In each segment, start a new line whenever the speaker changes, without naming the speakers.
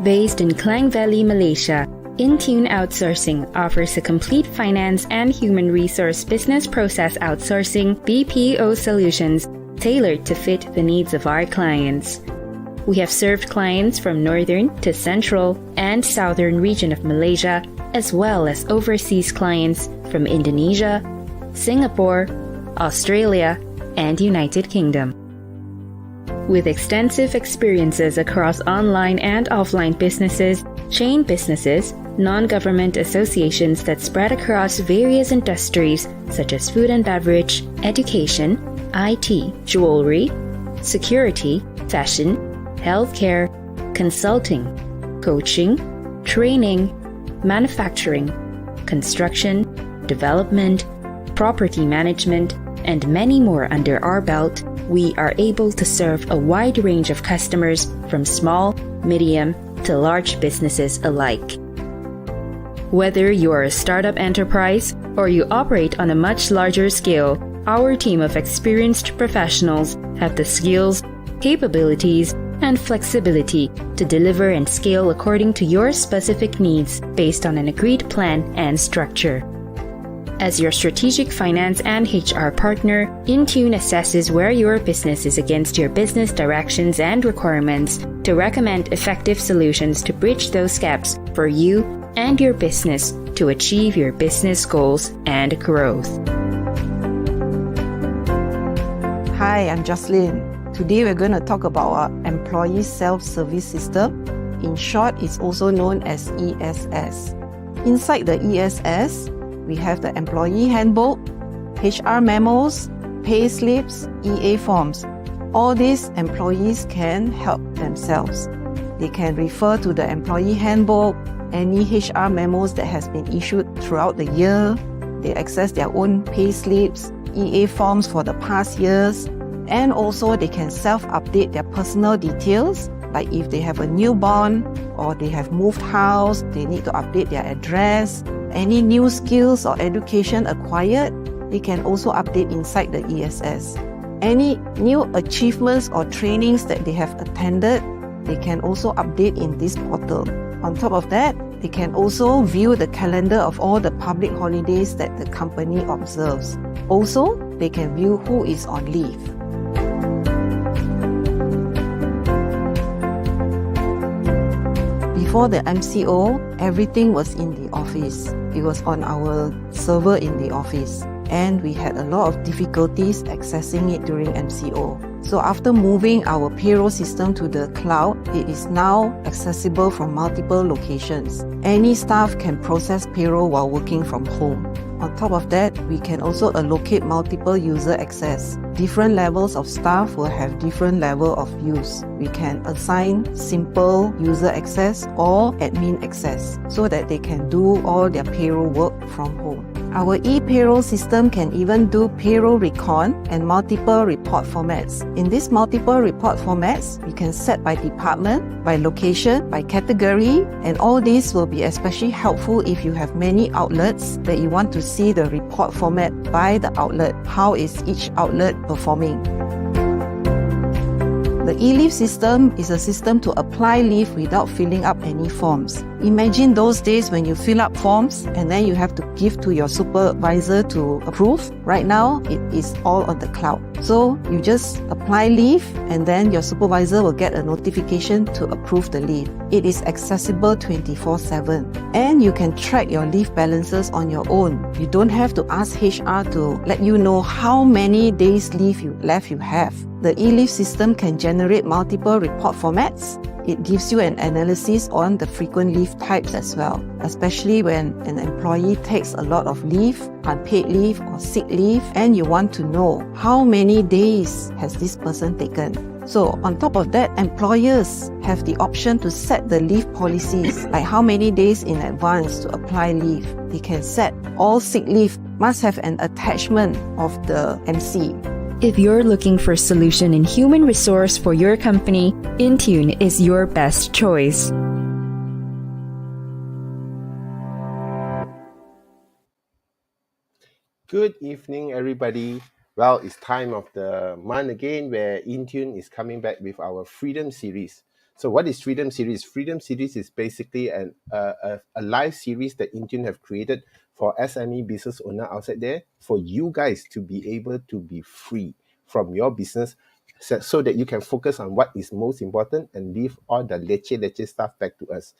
Based in Klang Valley, Malaysia, InTune Outsourcing offers a complete finance and human resource business process outsourcing BPO solutions tailored to fit the needs of our clients. We have served clients from northern to central and southern region of Malaysia, as well as overseas clients from Indonesia, Singapore, Australia, and United Kingdom. With extensive experiences across online and offline businesses, chain businesses, non-government associations that spread across various industries such as food and beverage, education, IT, jewelry, security, fashion, healthcare, consulting, coaching, training, manufacturing, construction, development, property management, and many more under our belt, we are able to serve a wide range of customers from small, medium, to large businesses alike. Whether you are a startup enterprise or you operate on a much larger scale, our team of experienced professionals have the skills, capabilities, and flexibility to deliver and scale according to your specific needs based on an agreed plan and structure. As your strategic finance and HR partner, InTune assesses where your business is against your business directions and requirements to recommend effective solutions to bridge those gaps for you and your business to achieve your business goals and growth.
Hi, I'm Jocelyn. Today we're going to talk about our employee self-service system. In short, it's also known as ESS. Inside the ESS, we have the employee handbook, HR memos, pay slips, EA forms. All these employees can help themselves. They can refer to the employee handbook, any HR memos that has been issued throughout the year. They access their own pay slips, EA forms for the past years, and also they can self-update their personal details, like if they have a newborn or they have moved house, they need to update their address, any new skills or education acquired, they can also update inside the ESS. Any new achievements or trainings that they have attended, they can also update in this portal. On top of that, they can also view the calendar of all the public holidays that the company observes. Also, they can view who is on leave. Before the MCO, everything was in the office. It was on our server in the office, and we had a lot of difficulties accessing it during MCO. So after moving our payroll system to the cloud, it is now accessible from multiple locations. Any staff can process payroll while working from home. On top of that, we can also allocate multiple user access. Different levels of staff will have different level of use. We can assign simple user access or admin access so that they can do all their payroll work from home. Our e-payroll system can even do payroll recon and multiple report formats. In these multiple report formats, we can set by department, by location, by category, and all these will be especially helpful if you have many outlets that you want to see the report format by the outlet. How is each outlet performing? The e-leave system is a system to apply leave without filling up any forms. Imagine those days when you fill up forms and then you have to give to your supervisor to approve. Right now, it is all on the cloud. So you just apply leave and then your supervisor will get a notification to approve the leave. It is accessible 24/7 and you can track your leave balances on your own. You don't have to ask HR to let you know how many days leave you have. The e-leave system can generate multiple report formats. It gives you an analysis on the frequent leave types as well, especially when an employee takes a lot of leave, unpaid leave or sick leave, and you want to know how many days has this person taken. So on top of that, employers have the option to set the leave policies, like how many days in advance to apply leave. They can set all sick leave must have an attachment of the MC.
If you're looking for a solution in human resource for your company, InTune is your best choice.
Good evening, everybody. Well, it's time of the month again where InTune is coming back with our Freedom series. So what is Freedom Series? Freedom Series is basically a live series that InTune have created for SME business owner outside there, for you guys to be able to be free from your business, so that you can focus on what is most important and leave all the leceh stuff back to us.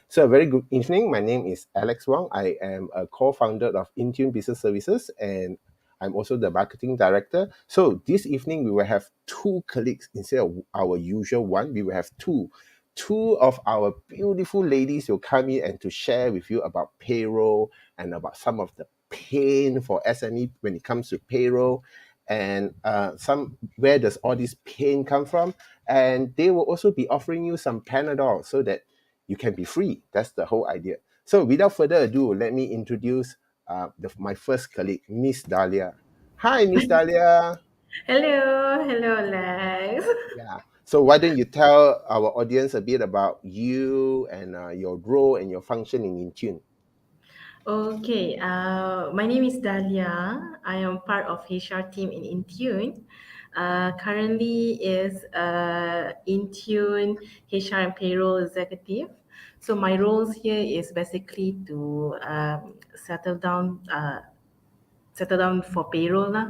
So a very good evening. My name is Alex Wong. I am a co-founder of InTune Business Services, and I'm also the marketing director. So this evening we will have two colleagues instead of our usual one. We will have two. Two of our beautiful ladies will come in and to share with you about payroll and about some of the pain for SME when it comes to payroll, and some where does all this pain come from. And they will also be offering you some Panadol so that you can be free. That's the whole idea. So without further ado, let me introduce my first colleague, Miss Dahlia. Hi, Miss Dahlia.
Hello, Lex.
Yeah. So why don't you tell our audience a bit about you and your role and your function in Intune?
Okay, my name is Dahlia. I am part of HR team in InTune. Currently is InTune HR and payroll executive. So my roles here is basically to settle down for payroll lah.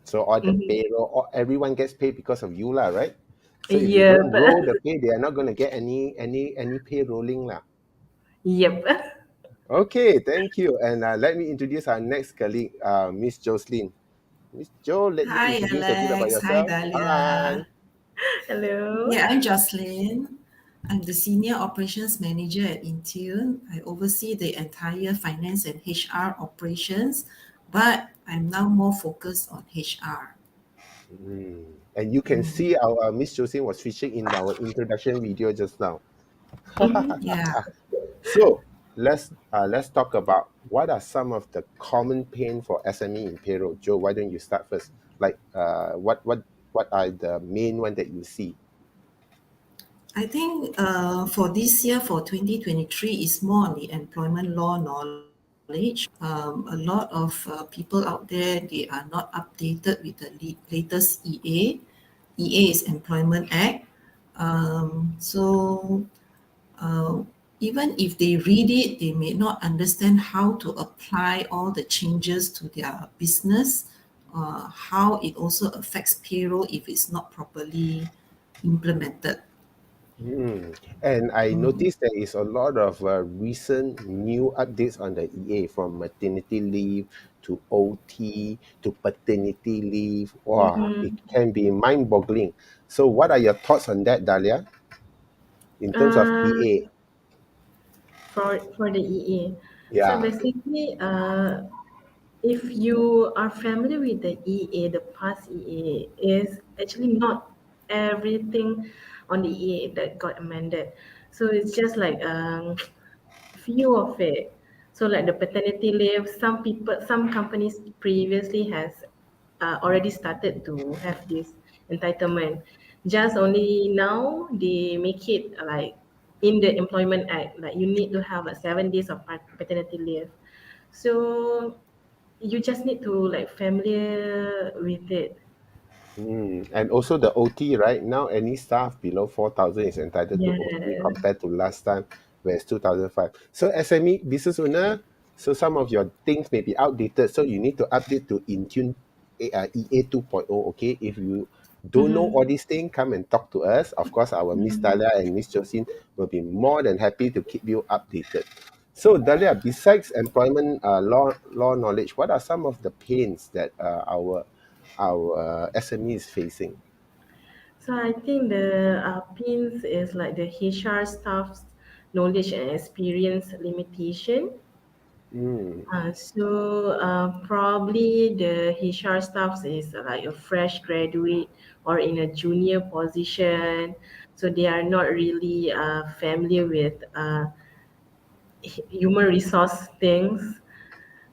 So all the
Mhm.
payroll, everyone gets paid because of you, lah, right? So if you
Yep,
don't roll the pay, they are not going to get any pay rolling, lah.
yep.
Okay, thank you. And let me introduce our next colleague, Miss Jocelyn. Miss Jo, let you
Hi,
introduce a bit about
Alex. Hi,
yourself. Hi.
Dahlia.
Hello.
Yeah, I'm Jocelyn. I'm the Senior Operations Manager at Intune. I oversee the entire finance and HR operations, but I'm now more focused on HR.
And you can see our Miss Jocelyn was featured in our introduction video just now.
Yeah,
So let's talk about what are some of the common pain for SME in payroll. Joe, why don't you start first? Like what are the main one that you see?
I think for this year, for 2023, is more on the employment law knowledge. A lot of people out there, they are not updated with the latest EA. EA is Employment Act. So uh, even if they read it, they may not understand how to apply all the changes to their business, how it also affects payroll if it's not properly implemented.
And I noticed there is a lot of recent new updates on the EA, from maternity leave to OT to paternity leave. Wow, it
Mm-hmm.
can be mind-boggling. So, what are your thoughts on that, Dahlia, in terms of
Uh,
EA?
for the EA. So
Yeah.
basically, if you are familiar with the EA, the past EA is actually not everything on the EA that got amended. So it's just like few of it. So like the paternity leave, some companies previously has already started to have this entitlement. Just only now they make it like in the Employment Act, like you need to have like 7 days of paternity leave. So you just need to like familiar with it.
And also the OT, right now, any staff below 4,000 is entitled to OT
Yes.
compared to last time, where it's 2005. So SME business owner, so some of your things may be outdated, so you need to update to Intune EA 2.0. Okay, if you don't know all
Mm-hmm.
these things, come and talk to us. Of course, our Miss Dahlia and Miss Jocelyn will be more than happy to keep you updated. So Dahlia, besides employment law knowledge, what are some of the pains that our SME is facing?
So I think the pins is like the HR staff's knowledge and experience limitation.
Mm,
Probably the HR staff is like a fresh graduate or in a junior position, so they are not really familiar with human resource things,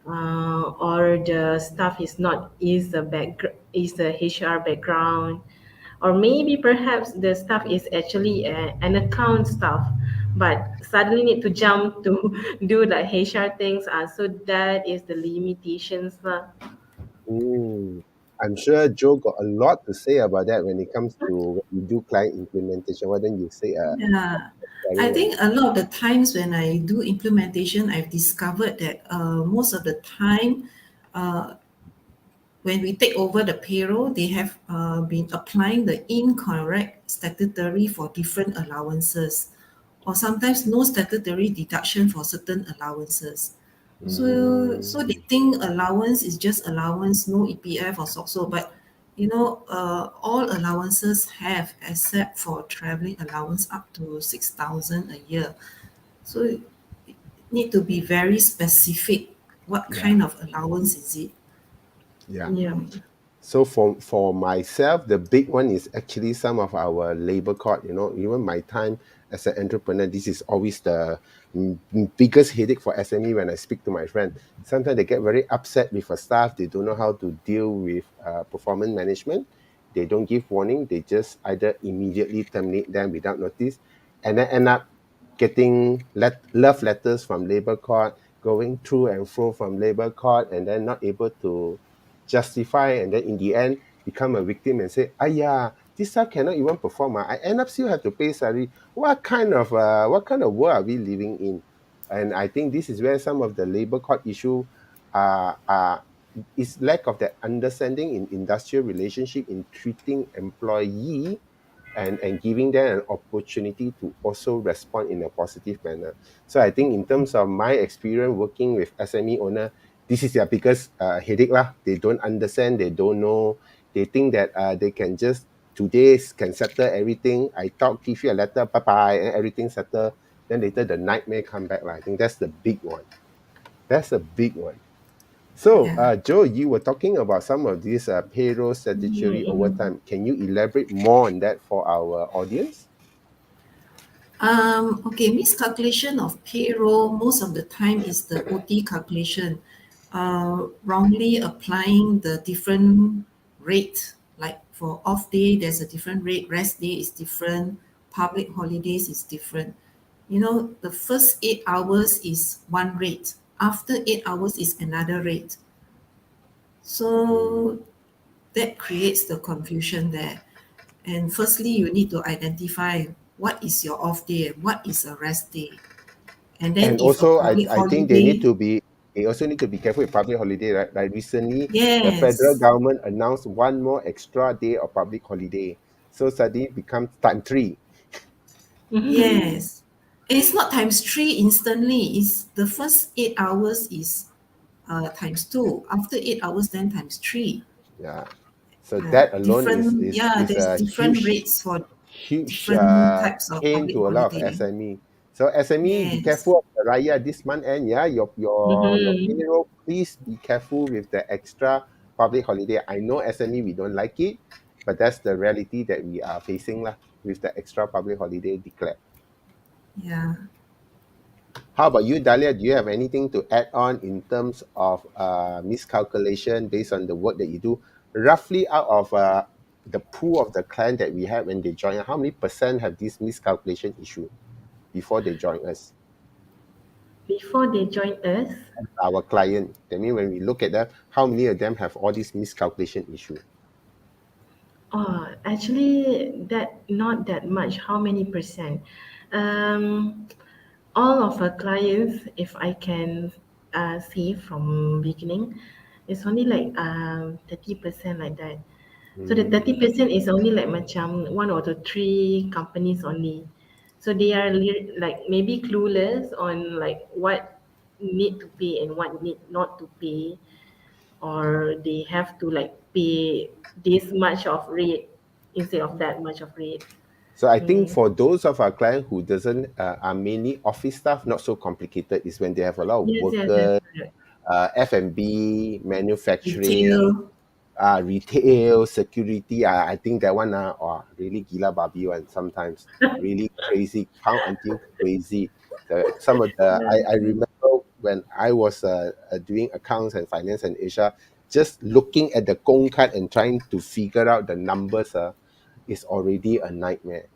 or the staff is the HR background, or maybe perhaps the staff is actually an account staff, but suddenly need to jump to do the HR things. So that is the limitations lah.
mm. I'm sure Joe got a lot to say about that when it comes to when you do client implementation. Why don't you say
Yeah, I
sharing on
think
that?
a lot of the times when I do implementation, I've discovered that most of the time, uh, when we take over the payroll, they have been applying the incorrect statutory for different allowances, or sometimes no statutory deduction for certain allowances. So they
Mm,
think allowance is just allowance, no EPF or SOCSO, but all allowances have except for traveling allowance up to 6,000 a year. So you need to be very specific. What
yeah,
kind of allowance is it?
yeah.
Yeah.
So for myself, the big one is actually some of our labor court. You know, even my time as an entrepreneur, this is always the biggest headache for SME when I speak to my friend. Sometimes they get very upset with a staff. They don't know how to deal with performance management. They don't give warning. They just either immediately terminate them without notice, and then end up getting love letters from labor court, going through and fro from labor court, and then not able to justify, and then in the end become a victim and say, "Aya, this staff cannot even perform. I end up still have to pay salary. What kind of world are we living in?" And I think this is where some of the labor court issue are is lack of that understanding in industrial relationship in treating employee and giving them an opportunity to also respond in a positive manner. So I think in terms of my experience working with SME owner, this is their biggest headache lah. They don't understand, they don't know, they think that they can just today can settle everything. I talk, give you a letter, bye bye, and everything settle. Then later the nightmare come back lah. I think that's the big one. That's a big one. So,
Yeah.
Joe, you were talking about some of these payroll statutory
Mm-hmm.
overtime. Can you elaborate more on that for our audience?
Okay, miscalculation of payroll most of the time is the OT calculation, wrongly applying the different rate. Like for off day, there's a different rate, rest day is different, public holidays is different. You know, the first 8 hours is one rate, after 8 hours is another rate.
Mm.
So that creates the confusion there. And firstly, you need to identify what is your off day and what is a rest day. And then
And
if a
also,
public
I think they need
holiday,
to be they also need to be careful with public holiday, right? Like recently, the federal
yes,
government announced one more extra day of public holiday, so suddenly it becomes time three.
yes. And it's not times three instantly. It's the first 8 hours is times two. After 8 hours, then times three.
Yeah, so that alone
Different, yeah,
is
there's
a
different rates for
huge
different types of
pain
public
to a lot of
holiday.
SME. So SME, be
Yes,
careful of the raya this month end. Yeah, your
Mm-hmm.
payroll. Please be careful with the extra public holiday. I know SME we don't like it, but that's the reality that we are facing lah with the extra public holiday declared.
yeah.
How about you, Dahlia? Do you have anything to add on in terms of miscalculation based on the work that you do? Roughly out of the pool of the client that we have when they join, how many percent have this miscalculation issue before they join us?
Before they join us,
Our client. That means when we look at them, how many of them have all these miscalculation issue?
actually, that not that much. How many percent? Um, all of our clients, if I can see from beginning, it's only like 30% like that. So the
Hmm.
30% is only like macam one or the three companies only. So they are like maybe clueless on like what need to pay and what need not to pay, or they have to like pay this much of rate instead of that much of rate.
So I think
Mm.
for those of our client who doesn't are mainly office staff, not so complicated, is when they have a lot of
Yes, yes, yes,
workers,
correct.
F&B, manufacturing,
Retail,
retail, security. I think that one really gila babi one sometimes. Really crazy, pound until crazy. Some of the I remember when I was doing accounts and finance in Asia, just looking at the Gong card and trying to figure out the numbers is already a nightmare.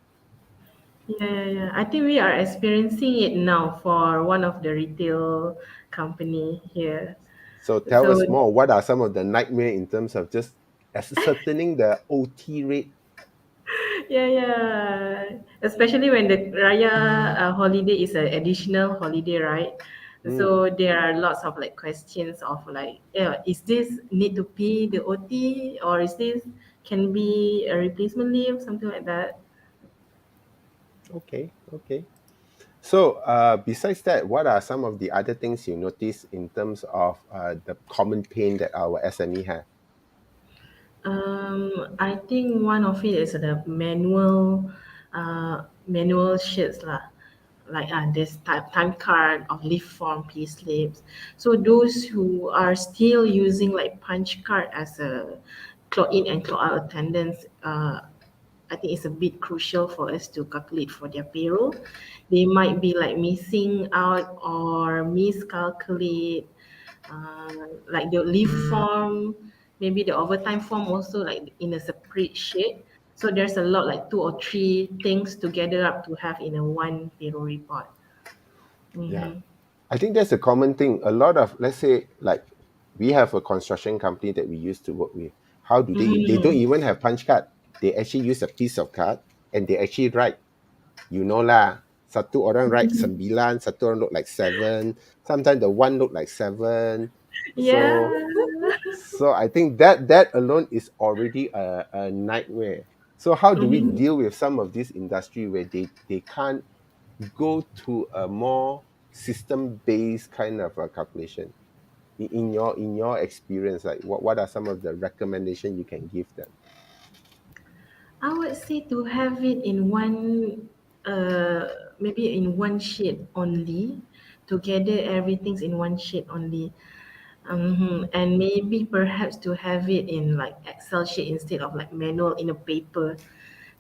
Yeah, yeah, yeah. I think we are experiencing it now for one of the retail company here.
So tell
So
us more. What are some of the nightmare in terms of just ascertaining the OT rate.
Yeah. Especially when the Raya holiday is an additional holiday, right? So there are lots of like questions of like, is this need to pay the OT, or is this can be a replacement leave, something like that.
Okay. So, besides that, what are some of the other things you notice in terms of the common pain that our SME have?
I think one of it is the manual sheets lah, like this time card of leave form, pay slips. So those who are still using like punch card as a clock in and clock out attendance, I think it's a bit crucial for us to calculate for their payroll. They might be like missing out or miscalculate, like the leave form, maybe the overtime form also like in a separate sheet. So there's a lot like two or three things to gather up to have in a one payroll report.
Yeah.
Mm-hmm.
I think that's a common thing. A lot of, let's say, like we have a construction company that we used to work with. How do they don't
Mm-hmm.
even have punch card. They actually use a piece of card and they actually write, lah, satu orang write 9, satu orang look like 7. Sometimes the one look like 7.
Yeah.
So I think that alone is already a nightmare. So how do we
Mm-hmm.
deal with some of this industry where they can't go to a more system-based kind of a calculation? In your experience, like what are some of the recommendations you can give them?
I would say to have it in one, uh, maybe in one sheet only, to gather everything's in one sheet only. And maybe perhaps to have it in like Excel sheet instead of like manual in a paper,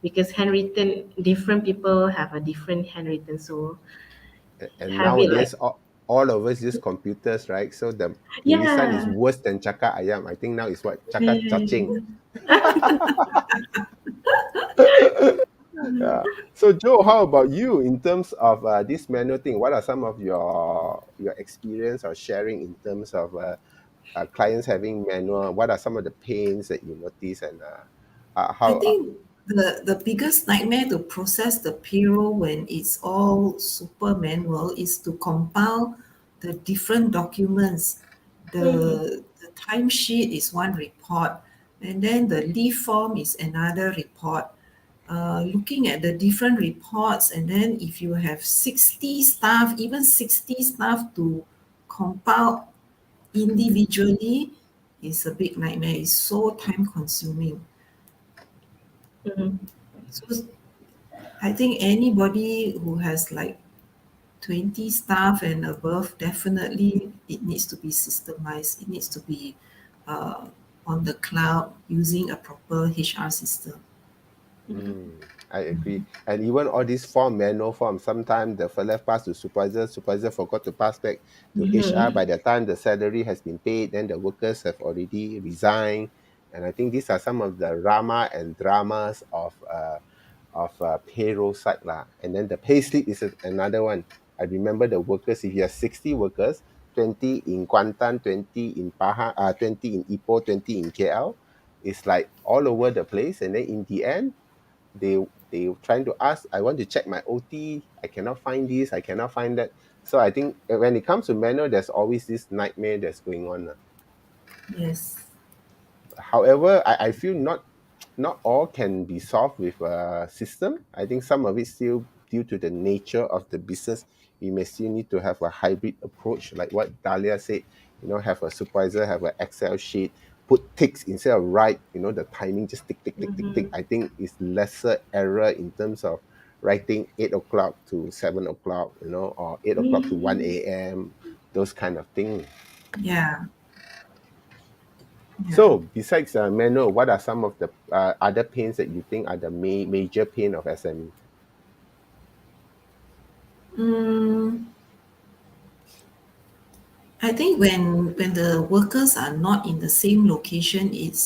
because handwritten, different people have a different handwritten. So
And
have it like,
nowadays, all of us use computers, right? So the tulisan is
yeah,
worse than cakap ayam. I think now is what? Cakap cacing.
yeah.
Yeah. So Joe, how about you in terms of this manual thing? What are some of your experience or sharing in terms of clients having manual? What are some of the pains that you notice and
I
how?
think the biggest nightmare to process the payroll when it's all super manual is to compile the different documents.
Mhm.
The timesheet is one report, and then the leave form is another report. Looking at the different reports, and then if you have 60 staff, even 60 staff to compile individually is a big nightmare. It's so time consuming.
Mhm.
So I think anybody who has like 20 staff and above, definitely it needs to be systemized. It needs to be uh, on the cloud using a proper HR system.
I agree. And even all these manual forms, sometimes the fella pass to supervisor forgot to pass back to HR.
Mhm.
By the time the salary has been paid, then the workers have already resigned. And I think these are some of the rama and dramas of payroll side lah. And then the pay slip is another one. I remember the workers, if you have 60 workers, 20 in Kuantan, 20 in Pahang, 20 in Ipoh, 20 in KL, it's like all over the place. And then in the end, they trying to ask, I want to check my OT, I cannot find this, I cannot find that. So I think when it comes to manual, there's always this nightmare that's going on.
Yes.
However, I feel not all can be solved with a system. I think some of it still due to the nature of the business. We may still need to have a hybrid approach, like what Dahlia said. Have a supervisor, have an Excel sheet, put ticks instead of write. The timing just tick tick tick tick tick.
Mhm.
I think is lesser error in terms of writing 8 o'clock to 7 o'clock, or 8 o'clock to 1 a.m. Those kind of things.
Yeah. Yeah.
So, besides manual, what are some of the other pains that you think are the major pain of SME?
Mm, I think when the workers are not in the same location, it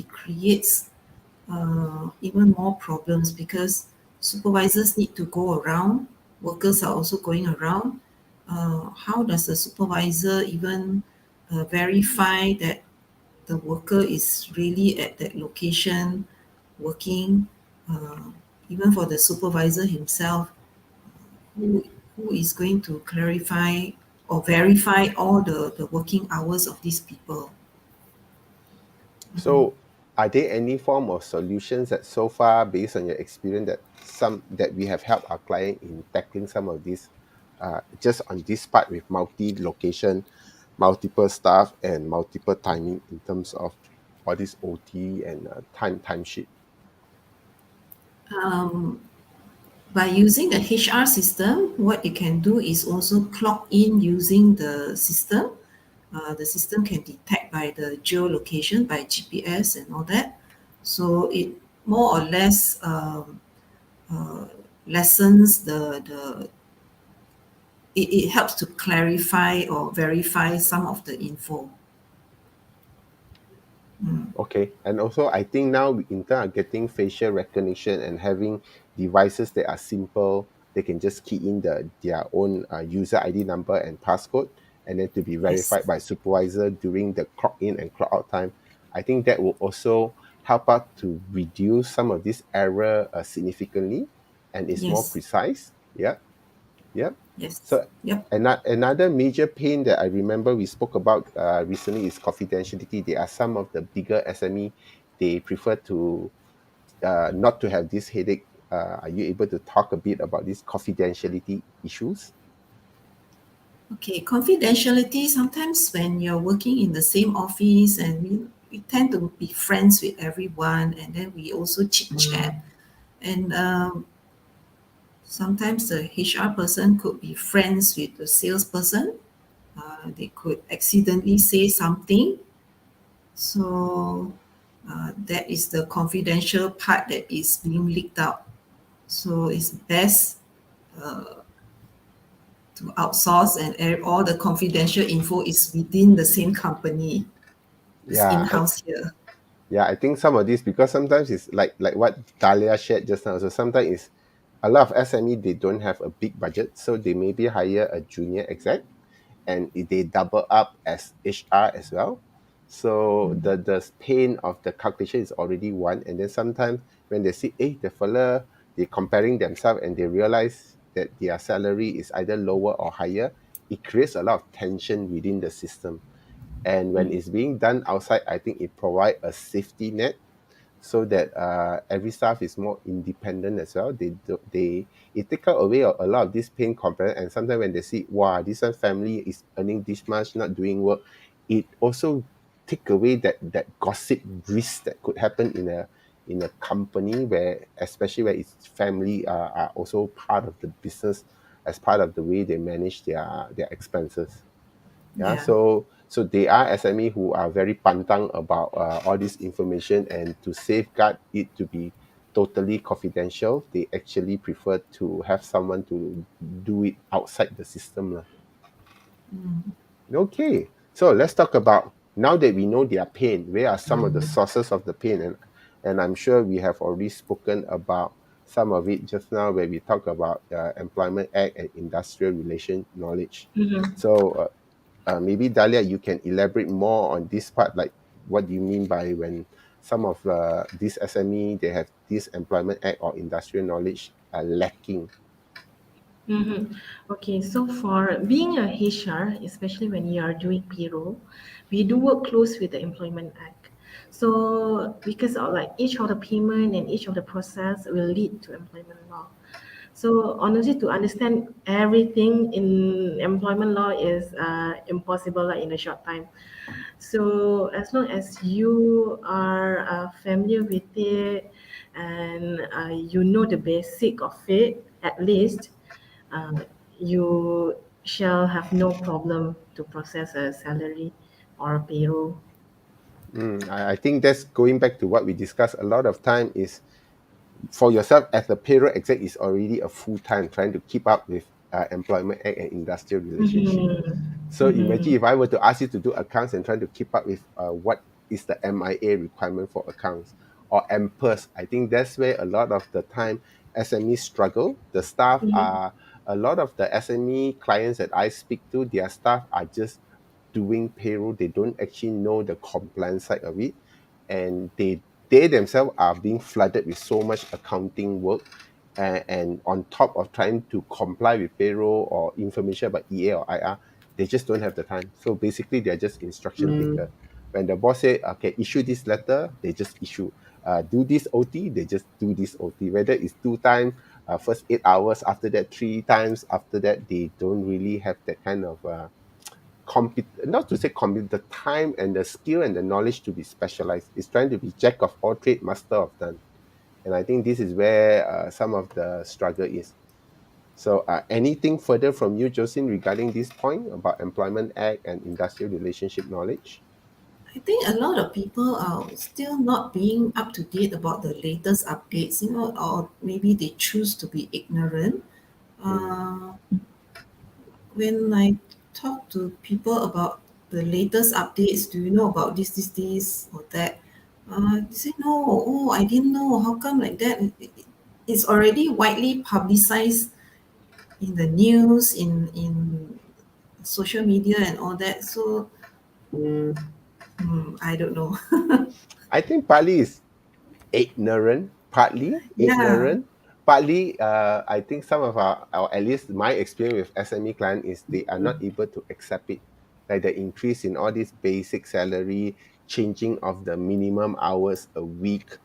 creates even more problems because supervisors need to go around, workers are also going around. How does the supervisor even verify that the worker is really at that location working, even for the supervisor himself, who, who is going to clarify or verify all the working hours of these people.
So, are there any form of solutions that so far, based on your experience, that we have helped our client in tackling some of these, just on this part with multi-location, multiple staff, and multiple timing in terms of all this OT and timesheet?
By using the HR system, what you can do is also clock in using the system. The system can detect by the geolocation, by GPS and all that. So it more or less lessens it helps to clarify or verify some of the info.
Okay, and also I think now in terms of getting facial recognition and having devices that are simple, they can just key in their own user ID number and passcode, and then to be verified
Yes,
by supervisor during the clock in and clock out time. I think that will also help out to reduce some of this error significantly, and is more
yes,
precise. Yeah. Yep.
yes,
So
yep,
another major pain that I remember we spoke about recently is confidentiality. There are some of the bigger SME, they prefer to not to have this headache. Are you able to talk a bit about these confidentiality issues?
Okay, confidentiality, sometimes when you're working in the same office and we tend to be friends with everyone and then we also chit chat. And sometimes the HR person could be friends with the salesperson. They could accidentally say something. So that is the confidential part that is being leaked out. So it's best to outsource and all the confidential info is within the same company. It's
Yeah,
in-house here.
yeah. I think some of this, because sometimes it's like what Dahlia shared just now. So sometimes it's a lot of SME, they don't have a big budget, so they maybe hire a junior exec, and they double up as HR as well. So the pain of the calculation is already one, and then sometimes when they see, the fella, they comparing themselves and they realize that their salary is either lower or higher, it creates a lot of tension within the system. And when it's being done outside, I think it provides a safety net so that every staff is more independent as well. It take out away a lot of this pain comparison. And sometimes when they see, wow, this one family is earning this much, not doing work, it also take away that gossip risk that could happen in a company where, especially where its family are also part of the business, as part of the way they manage their expenses. Yeah,
Yeah.
so they are SME who are very pantang about all this information, and to safeguard it to be totally confidential, they actually prefer to have someone to do it outside the system lah. Okay, so let's talk about, now that we know their pain, where are some of the sources of the pain, and I'm sure we have already spoken about some of it just now where we talk about Employment Act and industrial relation knowledge. So maybe Dahlia, you can elaborate more on this part. Like, what do you mean by when some of these SME, they have this Employment Act or industrial knowledge lacking?
Okay, so for being a HR, especially when you are doing payroll, we do work close with the Employment Act. So because of like each of the payment and each of the process will lead to employment law. So honestly, to understand everything in employment law is impossible like, in a short time. So as long as you are familiar with it and you know the basic of it, at least uh, you shall have no problem to process a salary or a payroll.
I think that's going back to what we discussed a lot of time is, for yourself as a payroll exec, is already a full-time trying to keep up with Employment Act and industrial relationship. So imagine if I were to ask you to do accounts and trying to keep up with what is the MIA requirement for accounts or MPERS. I think that's where a lot of the time SMEs struggle. The staff are, a lot of the SME clients that I speak to, their staff are just doing payroll, they don't actually know the compliance side of it, and they themselves are being flooded with so much accounting work, and on top of trying to comply with payroll or information about EA or IR, they just don't have the time. So basically, they're just instruction taker. When the boss say, okay, issue this letter, they just issue. Do this OT, they just do this OT. Whether it's 2 times, first 8 hours, after that 3 times, after that they don't really have that kind of not to say the time and the skill and the knowledge to be specialized. It's trying to be jack of all trade, master of none. And I think this is where some of the struggle is. So anything further from you, Jocelyn, regarding this point about Employment Act and industrial relationship knowledge?
I think a lot of people are still not being up to date about the latest updates, or maybe they choose to be ignorant.
Mm.
Uh, when I talk to people about the latest updates, do you know about this, or that? They say, no, oh, I didn't know. How come like that? It's already widely publicized in the news, in social media and all that. So, I don't know.
I think partly is ignorant, partly
Yeah.
ignorant, partly I think some of our, or at least my experience with SME client is they are not able to accept it, like the increase in all this basic salary, changing of the minimum hours a week.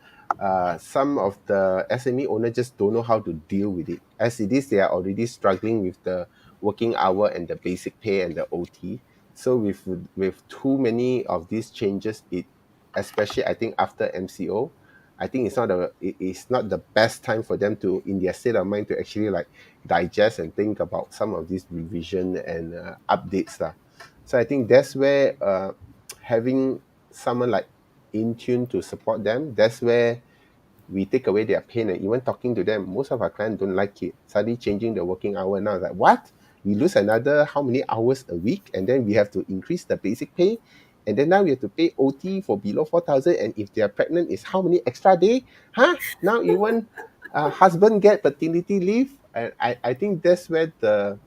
Some of the SME owner just don't know how to deal with it. As it is, they are already struggling with the working hour and the basic pay and the OT. So with too many of these changes, it, especially I think after MCO, I think it's not the best time for them to, in their state of mind, to actually like digest and think about some of these revision and updates lah. So I think that's where having someone like InTune to support them, that's where we take away their pain. And even talking to them, most of our clients don't like it. Suddenly changing the working hour now, it's like, what? We lose another how many hours a week, and then we have to increase the basic pay, and then now we have to pay OT for below 4,000. And if they are pregnant, is how many extra day? Huh? Now even husband get paternity leave. And I think that's where the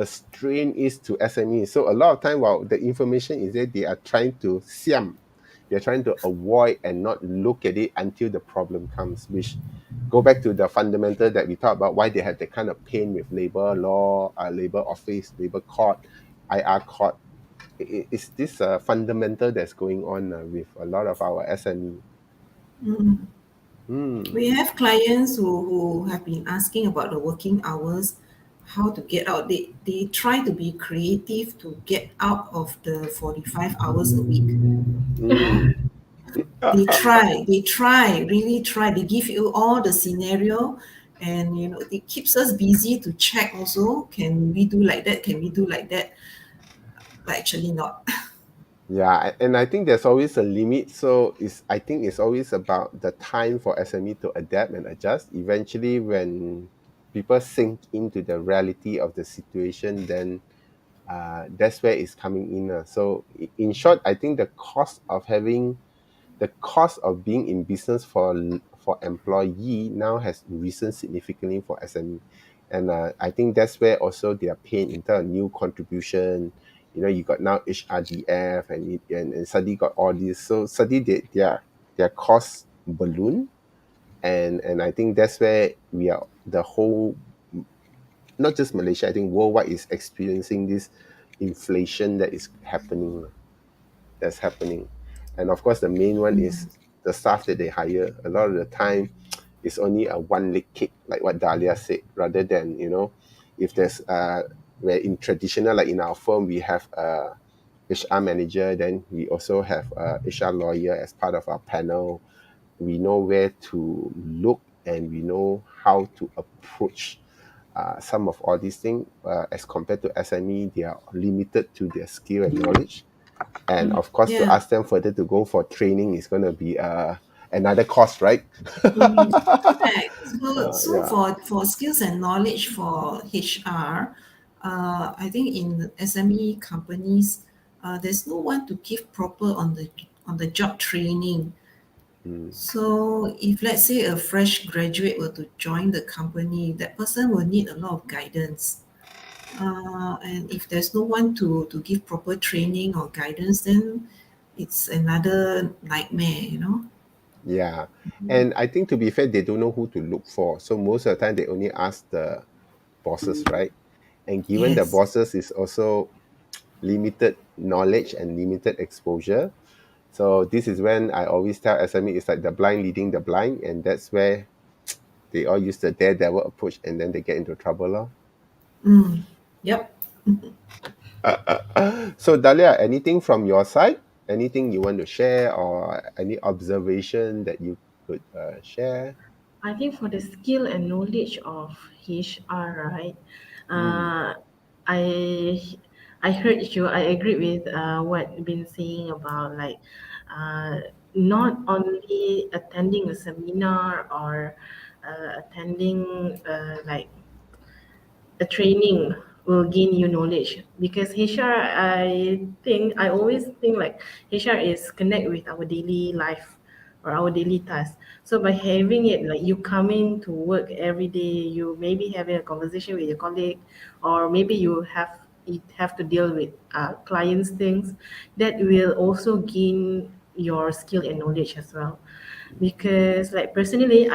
strain is to SME. So a lot of time, while the information is there, they are trying to siam. They're trying to avoid and not look at it until the problem comes, which go back to the fundamental that we talked about, why they have the kind of pain with labor law, labor office, labor court, IR court. It's this fundamental that's going on with a lot of our SME.
Mm.
Hmm.
We have clients who have been asking about the working hours, how to get out. They try to be creative to get out of the 45 hours a week.
Hmm.
Really try. They give you all the scenario, and it keeps us busy to check also. Can we do like that? Can we do like that? But actually not.
Yeah, and I think there's always a limit. So I think it's always about the time for SME to adapt and adjust. Eventually, when people sink into the reality of the situation, then that's where it's coming in. So in short, I think the cost of being in business for employee now has risen significantly for SME, and I think that's where also they are paying in terms of new contribution. You got now HRDF and suddenly got all this, so suddenly their costs balloon, and I think that's where we are, the whole, not just Malaysia, I think worldwide is experiencing this inflation that's happening. And of course, the main one is the staff that they hire. A lot of the time, it's only a one leg kick, like what Dahlia said, rather than, if there's, where in traditional, like in our firm, we have a HR manager, then we also have a HR lawyer as part of our panel. We know where to look and we know how to approach some of all these things. As compared to SME, they are limited to their skill and knowledge, and of course to
Yeah.
ask them further to go for training is going to be another cost, right?
Correct. So
Yeah.
for skills and knowledge for HR, I think in SME companies, there's no one to give proper on the job training.
Mm.
So if let's say a fresh graduate were to join the company, that person will need a lot of guidance. And if there's no one to give proper training or guidance, then it's another nightmare, you know.
Yeah. And I think to be fair, they don't know who to look for. So most of the time they only ask the bosses, right? And given the
Yes.
bosses is also limited knowledge and limited exposure. So this is when I always tell SME it's like the blind leading the blind, and that's where they all use the daredevil approach and then they get into trouble. Lor.
Mm. Yep.
So Dahlia, anything from your side? Anything you want to share or any observation that you could share?
I think for the skill and knowledge of HR, right?
Mm,
Uh, I I heard you. I agree with what you've been saying about like not only attending a seminar or attending like a training will gain you knowledge, because HR, I always think like HR is connect with our daily life or our daily tasks. So by having it like you coming to work every day, you maybe having a conversation with your colleague, or maybe you have to deal with clients things, that will also gain your skill and knowledge as well. Because like personally,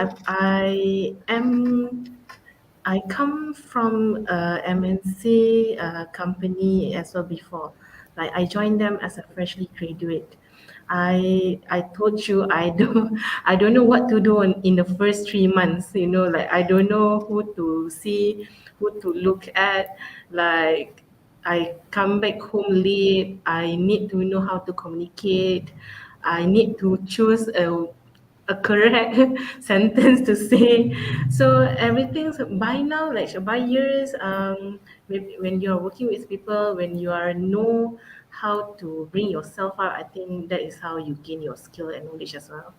I come from a MNC company as well before. Like I joined them as a freshly graduate. I told you I don't I don't know what to do in the first 3 months. You know, like I don't know who to see, who to look at. Like I come back home late. I need to know how to communicate. I need to choose a correct sentence to say. So everything's by now, like by years, maybe when you're working with people, when you are know how to bring yourself out, I think that is how you gain your skill and knowledge as well.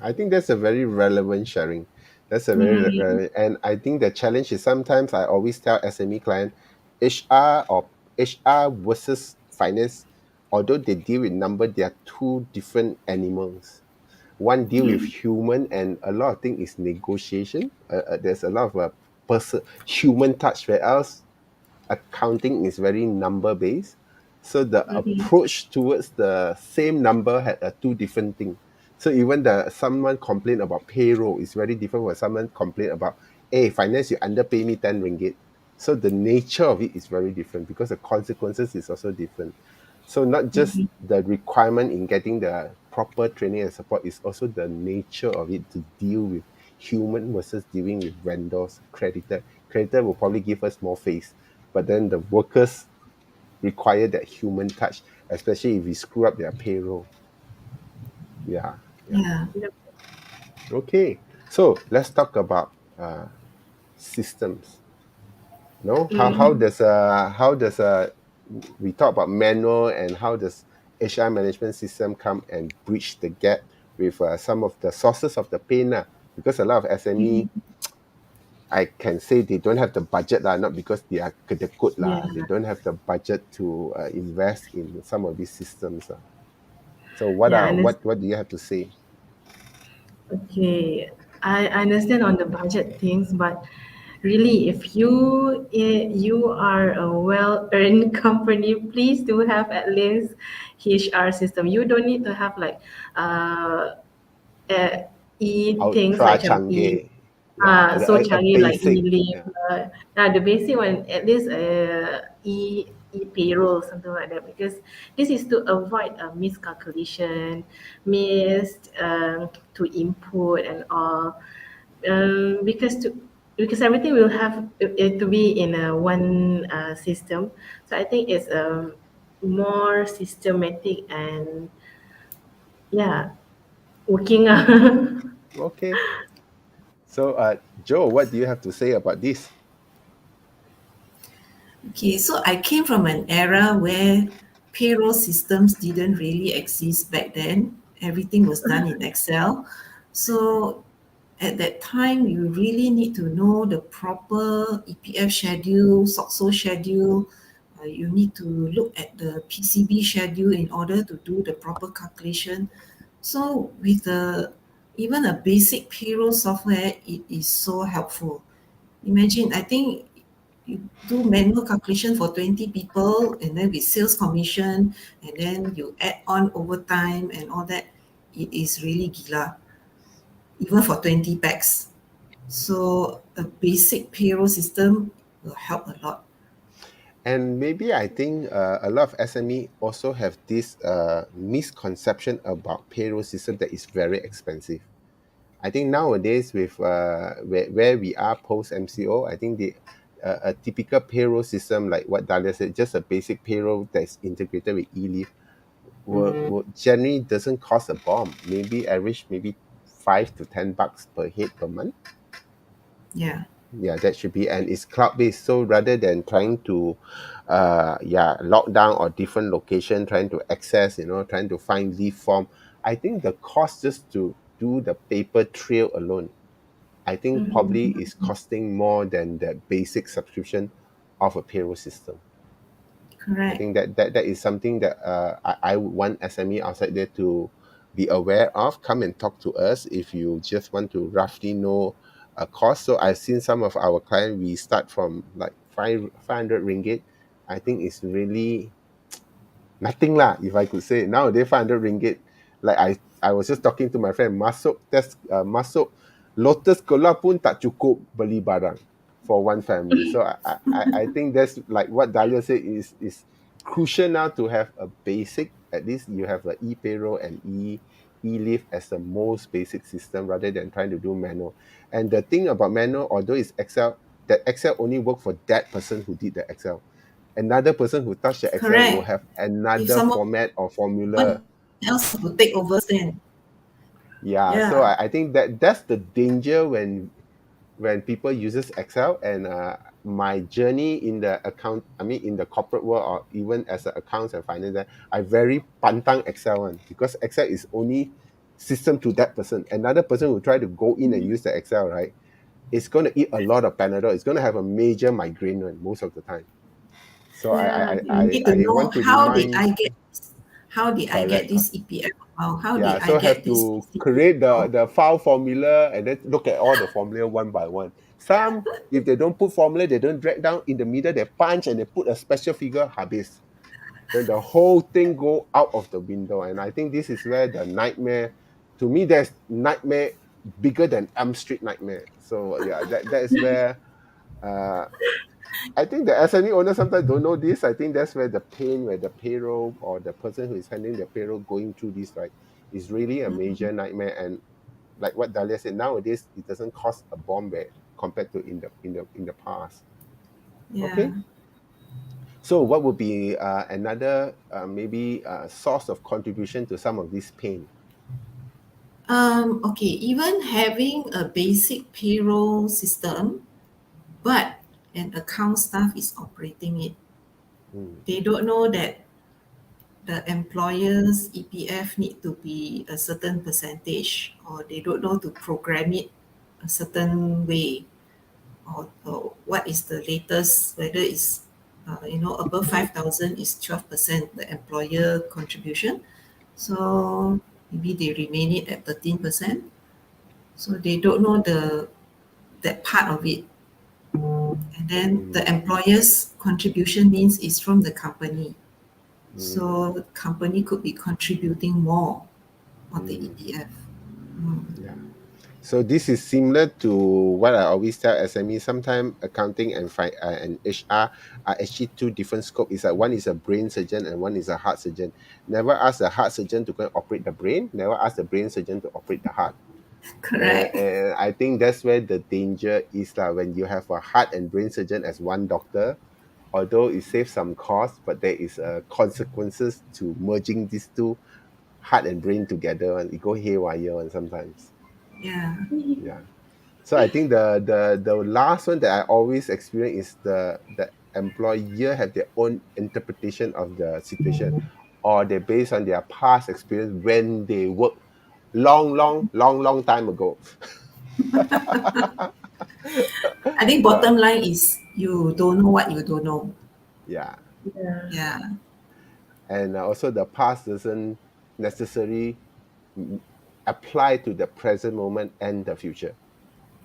I think that's a very relevant sharing. That's a very
Mm-hmm.
relevant, and I think the challenge is sometimes I always tell SME client, HR versus finance, although they deal with number, they are two different animals. One deal with human, and a lot of thing is negotiation. There's a lot of human touch, where else accounting is very number based. So the
Mm-hmm.
approach towards the same number had a two different thing. So even the someone complain about payroll is very different when someone complain about, hey, finance, you underpay me 10 ringgit. So the nature of it is very different because the consequences is also different. So not just
Mm-hmm.
the requirement in getting the proper training and support, is also the nature of it to deal with human versus dealing with vendors, creditor. Creditor will probably give us more face, but then the workers require that human touch, especially if we screw up their payroll. Yeah, yeah.
Yeah.
Yep.
Okay, so let's talk about systems. No,
Mm-hmm.
how does we talk about manual, and how does HR management system come and bridge the gap with some of the sources of the pain lah? Because a lot of SME,
Mm-hmm.
I can say they don't have the budget lah, not because they are kedekut
Yeah.
lah. They don't have the budget to invest in some of these systems lah. So
Yeah,
what do you have to say?
okay, I understand on the budget things, but really, if you are a well-earned company, please do have at least HR system. You don't need to have like uh, uh things
Ultra
like macam
canggih. Yeah,
so
a
canggih like
basic.
e-leave.
Yeah.
The basic one, at least payroll, something like that, because this is to avoid a miscalculation, missed to input and all. Because everything will have it to be in a one system. So I think it's more systematic and yeah, working.
Okay. So, Joe, what do you have to say about this?
Okay, so I came from an era where payroll systems didn't really exist back then. Everything was done in Excel. So at that time, you really need to know the proper EPF schedule, SOXO schedule. You need to look at the PCB schedule in order to do the proper calculation. So with the even a basic payroll software, it is so helpful. Imagine, I think you do manual calculation for 20 people, and then with sales commission, and then you add on overtime and all that, it is really gila, even for 20 packs. So a basic payroll system will help a lot.
And maybe I think a lot of SME also have this misconception about payroll system that is very expensive. I think nowadays with where we are post MCO, I think a typical payroll system like what Dahlia said, just a basic payroll that's integrated with e-leave, will generally doesn't cost a bomb. Maybe average maybe $5 to $10 per head per month.
Yeah.
Yeah, that should be, and it's cloud based. So rather than trying to lock down or different location, trying to access, trying to find leave form, I think the cost just to do the paper trail alone, I think probably is costing more than the basic subscription of a payroll system. I
Correct.
think that is something that I would want SME outside there to be aware of. Come and talk to us if you just want to roughly know a cost. So I've seen some of our clients, we start from like 500 ringgit. I think it's really nothing lah, if I could say. Nowadays 500 ringgit, like I was just talking to my friend, masuk Lotus Sekolah pun tak cukup beli barang for one family. So I think that's like what Dahlia said is crucial now to have a basic, at least you have a e-payroll and e-leave as the most basic system rather than trying to do manual. And the thing about manual, although it's Excel, that Excel only work for that person who did the Excel. Another person who touched the Excel will
Correct.
have
If
another
someone
format or formula.
else to take over, then
Yeah, so
yeah,
I think that's the danger when people uses Excel. And my journey in the account, I mean in the corporate world or even as an accounts and finance, I very pantang Excel one, because Excel is only system to that person. Another person who try to go in and use the Excel, right, it's going to eat a lot of Panadol. It's going to have a major migraine one most of the time. So
Yeah.
you need to
I
know
want to
how did
remind.
I get this? How did I get
Correct.
this EPF amount? How did
Yeah,
I
so have
get this
to
CPF
create
amount?
the file formula and then look at all the formula one by one. Some, if they don't put formula, they don't drag down in the middle, they punch and they put a special figure, habis. Then the whole thing go out of the window. And I think this is where the nightmare, to me, there's nightmare bigger than Elm Street nightmare. So yeah, that is where uh, I think the SME owner sometimes don't know this. I think that's where the pain, where the payroll or the person who is handling the payroll going through this, right, is really a major nightmare. And like what Dahlia said, nowadays it doesn't cost a bomb where compared to in the past.
Yeah.
Okay, so what would be another maybe source of contribution to some of this pain?
Okay, even having a basic payroll system, but an account staff is operating it.
Mm,
They don't know that the employer's EPF need to be a certain percentage, or they don't know to program it a certain way, or what is the latest, whether it's above 5,000 is 12% the employer contribution. So maybe they remain it at 13%. So they don't know that part of it. And then the
mm,
employer's contribution means it's from the company.
mm,
So the company could be contributing more on the
mm,
EPF.
yeah. So this is similar to what I always tell SME. Sometimes accounting and HR are actually two different scopes. It's like one is a brain surgeon and one is a heart surgeon. Never ask the heart surgeon to go and operate the brain. Never ask the brain surgeon to operate the heart.
Correct.
And I think that's where the danger is when you have a heart and brain surgeon as one doctor. Although it saves some cost, but there is consequences to merging these two heart and brain together, and it go haywire and sometimes.
Yeah.
Yeah. So I think the last one that I always experience is the employer have their own interpretation of the situation, or they based on their past experience when they work long time ago.
I think
Yeah,
bottom line is you don't know what you don't know.
yeah.
Yeah.
Yeah.
And also the past doesn't necessarily apply to the present moment and the future.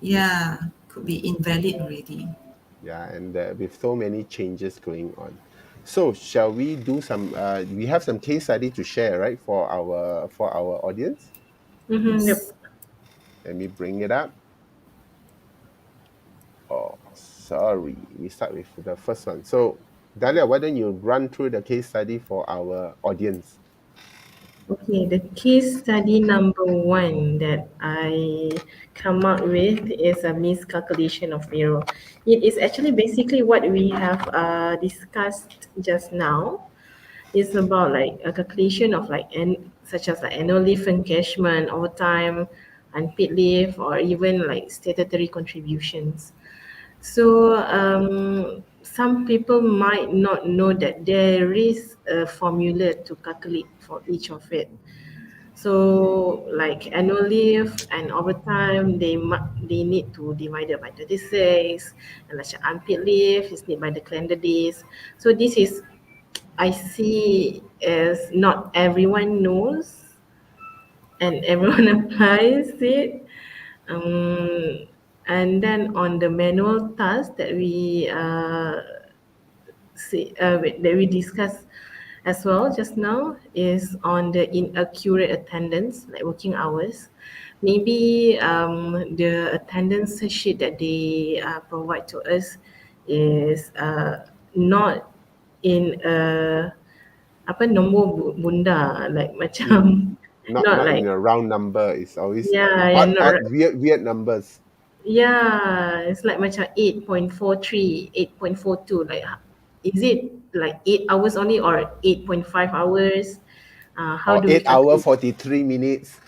Yeah. Could be invalid already.
Yeah, and with so many changes going on. So shall we do some? We have some case study to share, right, for our audience.
Mm-hmm, yep.
Yes.
Let me bring it up. Oh, sorry. We start with the first one. So, Dahlia, why don't you run through the case study for our audience?
Okay, the case study number one that I come up with is a miscalculation of payroll. It is actually basically what we have discussed just now. It's about like a calculation of like such as like annual leave encashment, overtime, unpaid leave, or even like statutory contributions. So some people might not know that there is a formula to calculate for each of it. So like annual leave and overtime, they need to divide it by 36, and like unpaid leave is need by the calendar days. So this is I see as not everyone knows and everyone applies it. Um, and then on the manual task that that we discussed as well just now is on the inaccurate attendance, like working hours. Maybe the attendance sheet that they provide to us is not in a apa nombor bunda like
Mm.
macam
Not
not
not in
like
a round number. It's always
yeah, yeah,
odd,
not
odd, weird numbers.
yeah, it's like macam 8.43, 8.42. Like, is it like 8 hours only or 8.5 hours? How
Or
do we
8 hour
calculate?
43 minutes.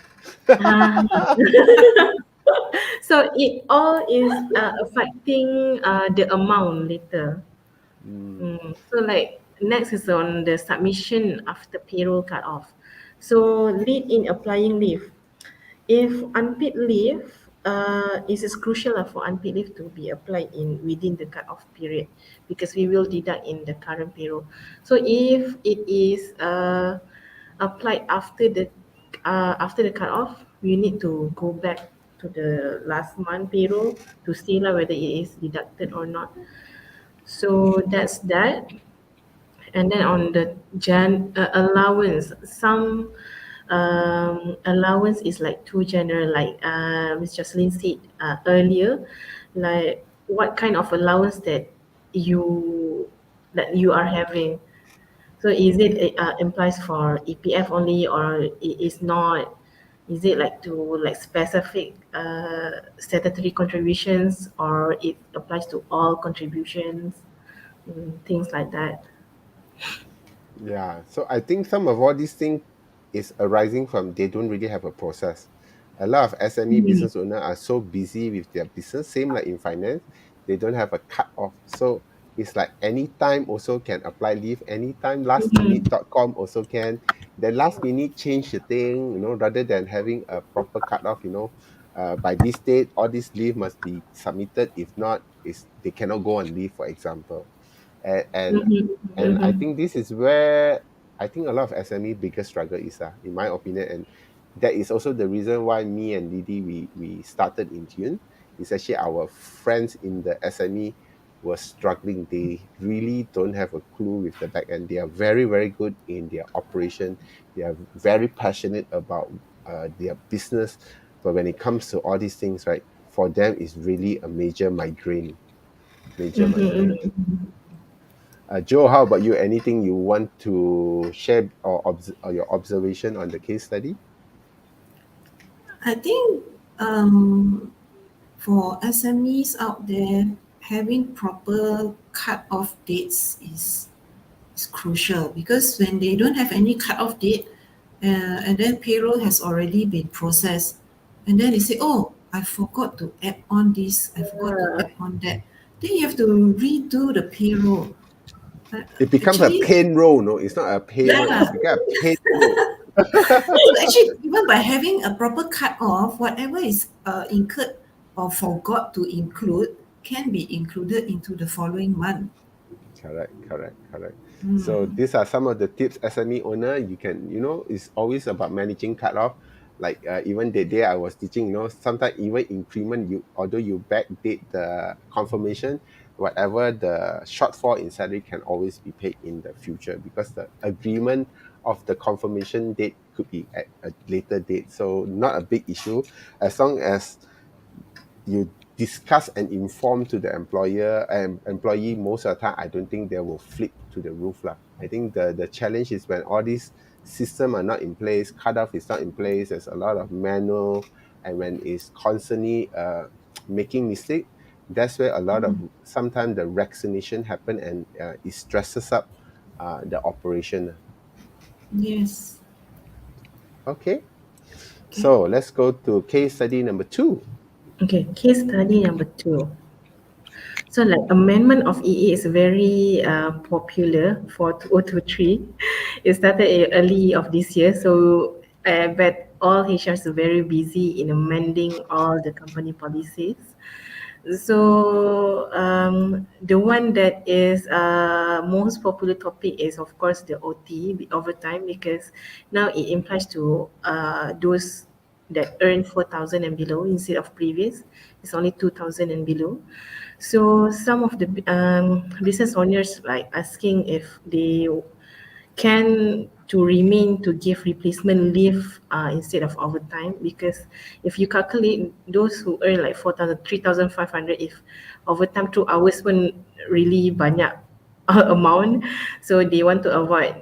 Ah, so it all is affecting the amount later.
Mm.
So like next is on the submission after payroll cut off. So lead in applying leave. If unpaid leave is crucial for unpaid leave to be applied in within the cut-off period because we will deduct in the current payroll. So if it is applied after the cut-off, we need to go back to the last month payroll to see lah whether it is deducted or not. So that's that. And then on the allowance, some allowance is like too general, like Ms. Jocelyn said earlier, like what kind of allowance you that you are having. So is it implies for EPF only or it is not? Is it like to like specific statutory contributions or it applies to all contributions, things like that.
Yeah, so I think some of all these things is arising from they don't really have a process. A lot of SME
Mhm.
business owners are so busy with their business, same like in finance, they don't have a cut off. So it's like anytime also can apply leave, anytime
Mhm.
lastminute.com also can. Then last minute change the thing, rather than having a proper cut off, by this date, all this leave must be submitted. If not, is they cannot go on leave, for example. and and
Mhm,
and I
mhm,
think this is where I think a lot of SME biggest struggle is, in my opinion, and that is also the reason why me and Lily we started InTune. It's actually our friends in the SME were struggling. They really don't have a clue with the back end. They are very very good in their operation. They are very passionate about their business, but when it comes to all these things, right, for them is really a major migraine. Major
mhm,
migraine.
mhm.
Joe, how about you? Anything you want to share or your observation on the case study?
I think for SMEs out there, having proper cut-off dates is crucial because when they don't have any cut-off date, and then payroll has already been processed, and then they say, "Oh, I forgot to add on this, I forgot to
Yeah.
add on that." Then you have to redo the payroll. Uh,
It becomes a
Actually,
pain roll, no? It's not a payroll.
yeah.
It's become a pain roll.
So actually, even by having a proper cut-off, whatever is incurred or forgot to include can be included into the following month.
Correct. So
Mm.
these are some of the tips SME owner you can, it's always about managing cut-off. Like even the day I was teaching, sometimes even increment, although you backdate the confirmation, whatever the shortfall in salary can always be paid in the future, because the agreement of the confirmation date could be at a later date. So not a big issue, as long as you discuss and inform to the employer and employee. Most of the time, I don't think they will flip to the roof lah. I think the challenge is when all these systems are not in place, cutoff is not in place, there's a lot of manual, and when it's constantly making mistake, that's where a lot of sometimes the vaccination happen, and it stresses up the operation.
Yes.
Okay,
Okay.
so let's go to case study number 2.
Okay, case study number 2. So like amendment of EA is very popular for 2023. It started early of this year, so I bet all HRs are very busy in amending all the company policies. So the one that is most popular topic is of course the OT, the overtime, because now it implies to those that earn 4,000 and below instead of previous. It's only 2,000 and below. So some of the business owners like asking if they can to remain to give replacement leave instead of overtime, because if you calculate those who earn like 4,000, 3,500, if overtime 2 hours pun really banyak amount, so they want to avoid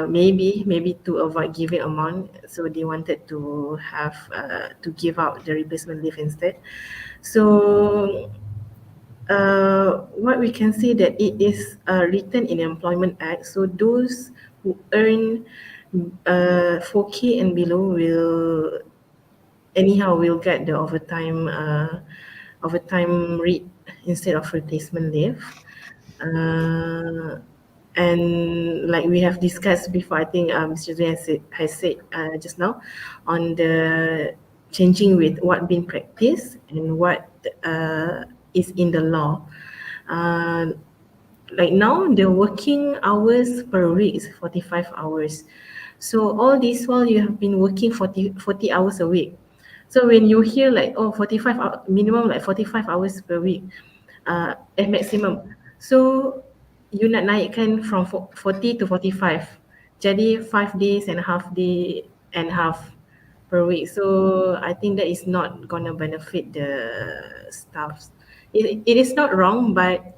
maybe to avoid giving amount, so they wanted to have to give out the replacement leave instead. So what we can say that it is written in the Employment Act. So those who earn 4K and below will get the overtime rate instead of replacement leave. And like we have discussed before, I think Mr. Zui has said just now on the changing with what being practiced and what is in the law. Uh, like now, the working hours per week is 45 hours. So all this while you have been working 40 hours a week. So when you hear like, oh, 45 minimum like 45 hours per week, at maximum. So you nak naikkan from 40 to 45. Jadi 5 days and a half day and half per week. So I think that is not gonna benefit the staffs. It is not wrong, but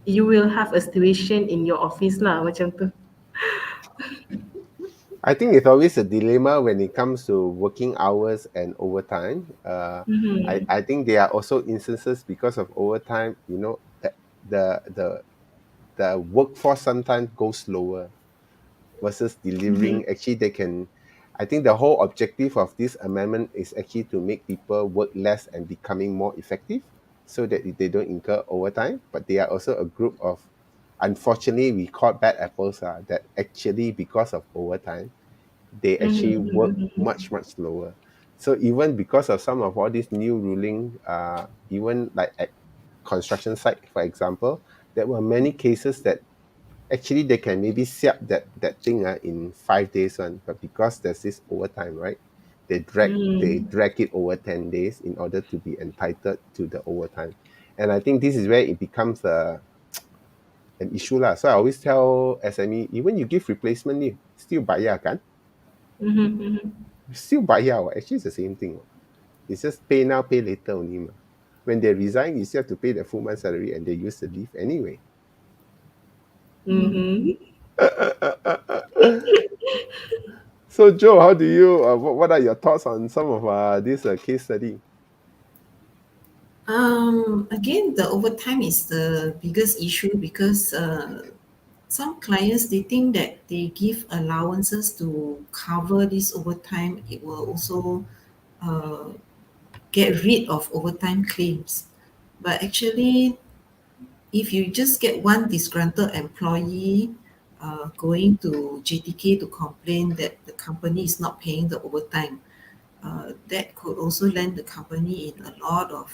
you will have a situation in your office lah macam tu.
I think it's always a dilemma when it comes to working hours and overtime. I think there are also instances because of overtime, that the workforce sometimes goes slower versus delivering. Actually, I think the whole objective of this amendment is actually to make people work less and becoming more effective, so that they don't incur overtime. But they are also a group of, unfortunately, we call bad apples, that actually because of overtime, they actually work much, much slower. So even because of some of all these new ruling, even like at construction site, for example, there were many cases that actually they can maybe siap that thing in 5 days one, but because there's this overtime, right? They drag it over 10 days in order to be entitled to the overtime. And I think this is where it becomes an issue lah. So I always tell SME, even you give replacement leave, still bayar kan? Still bayar what? Actually it's the same thing. It's just pay now, pay later only ma. When they resign, you still have to pay the full month salary, and they use the leave anyway. So Joe, how do you? What are your thoughts on some of this case study?
Again, the overtime is the biggest issue because some clients, they think that they give allowances to cover this overtime. It will also get rid of overtime claims. But actually, if you just get one disgruntled employee going to JTK to complain that the company is not paying the overtime, that could also land the company in a lot of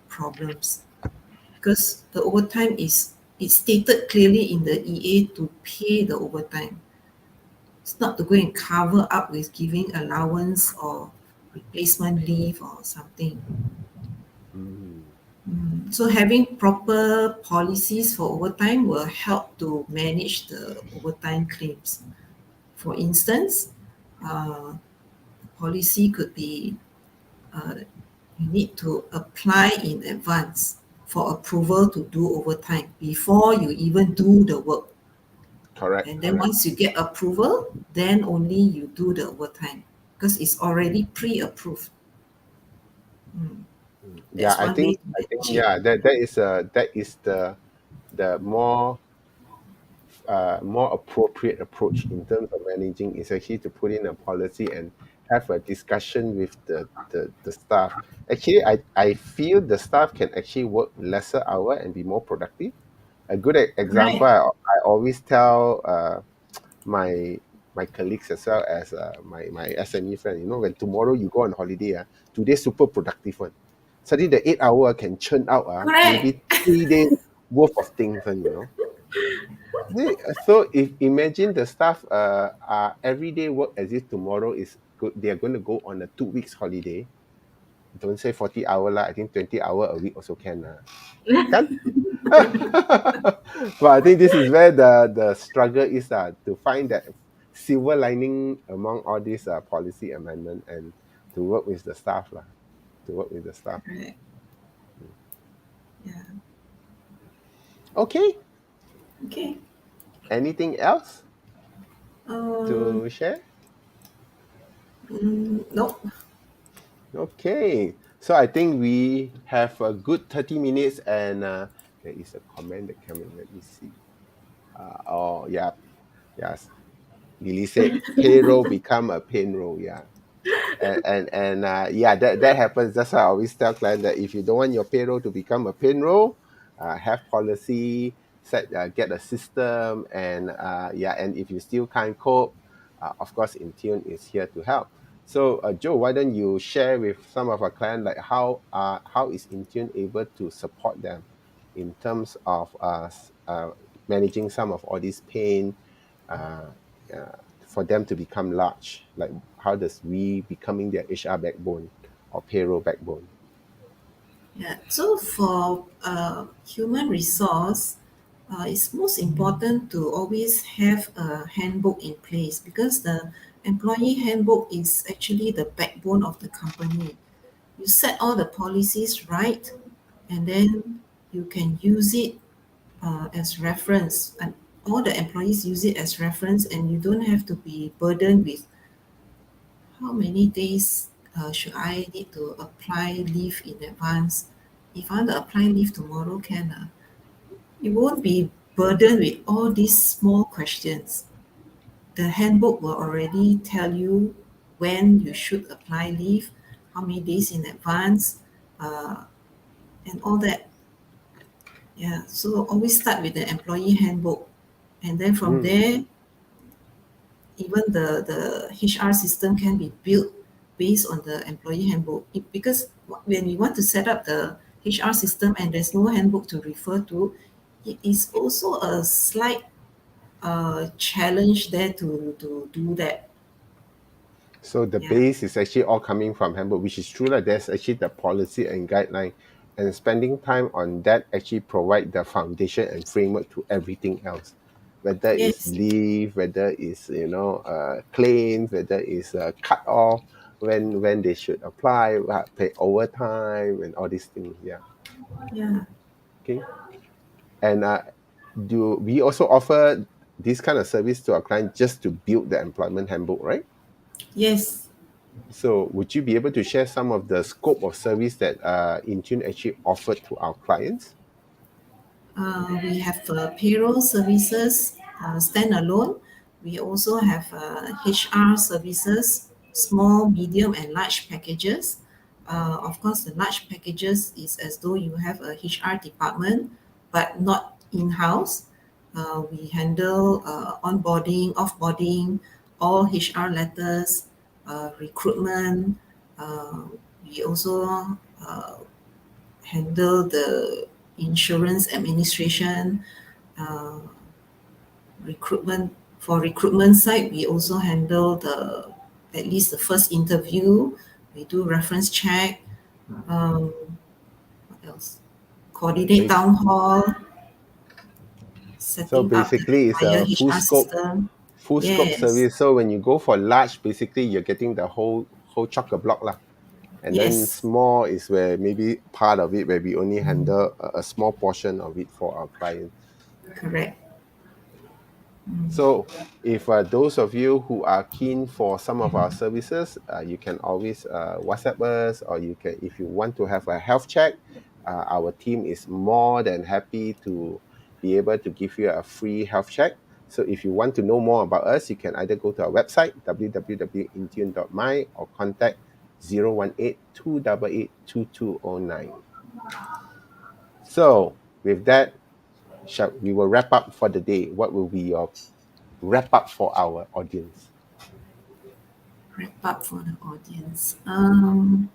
problems, because the overtime is it's stated clearly in the EA to pay the overtime. It's not to go and cover up with giving allowance or replacement leave or something. So having proper policies for overtime will help to manage the overtime claims. For instance, policy could be you need to apply in advance for approval to do overtime before you even do the work.
Correct.
And then once you get approval, then only you do the overtime because it's already pre-approved.
Yeah,
That's one way to
I think
manage it.
yeah, that is the more appropriate approach in terms of managing is actually to put in a policy and have a discussion with the staff. Actually, I feel the staff can actually work lesser hour and be more productive. A good example,
Right.
I always tell my my colleagues as well as my SME friend, when tomorrow you go on holiday, today super productive one. Suddenly the 8 hour can churn out
Correct.
maybe 3 days worth of things. So if imagine the staff every day work as if tomorrow is good, they are going to go on a 2 weeks holiday. Don't say 40 hour lah. I think 20 hour a week also can. Can? But I think this is where the struggle is to find that silver lining among all these policy amendment and to work with the staff lah. To work with the staff.
Correct. Yeah.
Okay.
Okay.
Anything else
Um,
to share?
nope.
Okay, so I think we have a good 30 minutes and there is a comment that came in. Let me see. Oh, yeah. Yes. Lily said payroll become a payroll. Yeah. And yeah, that happens. That's why I always tell clients that if you don't want your payroll to become a payroll, have policy, get a system, and yeah, and if you still can't cope, of course, InTune is here to help. So, Joe, why don't you share with some of our clients like how is InTune able to support them in terms of managing some of all this pain, uh, uh, for them to become large? Like, how does we becoming their HR backbone or payroll backbone?
Yeah. So for human resource, it's most important to always have a handbook in place because the employee handbook is actually the backbone of the company. You set all the policies right, and then you can use it as reference, and all the employees use it as reference, and you don't have to be burdened with how many days should I need to apply leave in advance. If I want to apply leave tomorrow, can you won't be burdened with all these small questions. The handbook will already tell you when you should apply leave, how many days in advance, uh, and all that. Yeah, so always start with the employee handbook, and then from
Mm,
there, even the HR system can be built based on the employee handbook. Because when we want to set up the HR system and there's no handbook to refer to, it is also a slight challenge there to do that.
so the
Yeah.
base is actually all coming from handbook, which is true. Like, there's actually the policy and guideline, and spending time on that actually provide the foundation and framework to everything else. Whether it's
Yes.
leave, whether it's claims, whether it's cut off when they should apply, pay overtime, and all these things. Yeah.
Yeah.
Okay. And do we also offer this kind of service to our client just to build the employment handbook, right?
Yes.
So would you be able to share some of the scope of service that Intune actually offered to our clients?
We have payroll services standalone. We also have HR services, small, medium, and large packages. Of course, the large packages is as though you have a HR department, but not in-house. We handle onboarding, offboarding, all HR letters, recruitment. Uh, we also handle the insurance administration, uh, recruitment. For recruitment side, we also handle the at least the first interview. We do reference check. What else? coordinate town hall,
So
setting up the
basically, it's
entire
a full
HR
scope
system. Yes,
service. So when you go for large, basically you're getting the whole chock-a-block lah. And then
yes,
small is where maybe part of it where we only handle a small portion of it for our clients.
correct.
So if those of you who are keen for some of our services, you can always WhatsApp us, or you can, if you want to have a health check, our team is more than happy to be able to give you a free health check. So if you want to know more about us, you can either go to our website, www.intune.my, or contact 018-288-2209. So with that, we will wrap up for the day. What will be your wrap up for our audience?
Wrap up for the audience. Do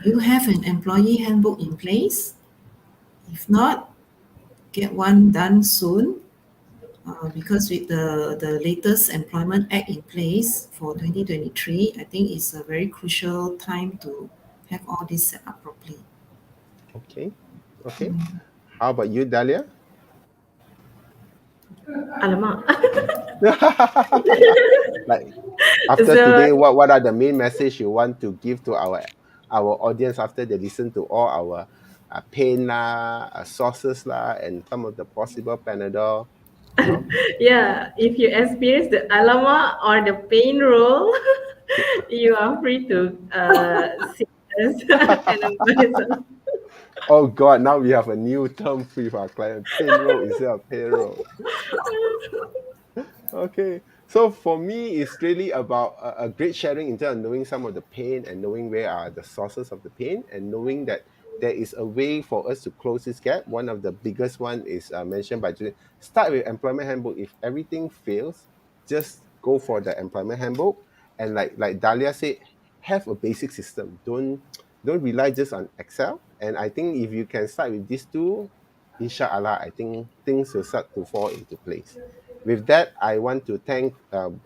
you have an employee handbook in place? If not, get one done soon. Because with the latest Employment Act in place for 2023, I think it's a very crucial time to have all this set up properly.
Okay. How about you, Dahlia?
Alamak.
Like after
So-
today, what are the main message you want to give to our audience after they listen to all our pain lah, sources lah, and some of the possible Panadol?
Yeah, if you experience the alamak or the pain roll, you are free to see us and advise us.
Oh God, now we have a new term with our client. Payroll instead of payroll. Okay. So for me, it's really about a great sharing in terms of knowing some of the pain and knowing where are the sources of the pain, and knowing that there is a way for us to close this gap. One of the biggest one is mentioned by Julian. Start with employment handbook. If everything fails, just go for the employment handbook. And like Dahlia said, have a basic system. Don't rely just on Excel. And I think if you can start with these two, inshallah, I think things will start to fall into place. With that, I want to thank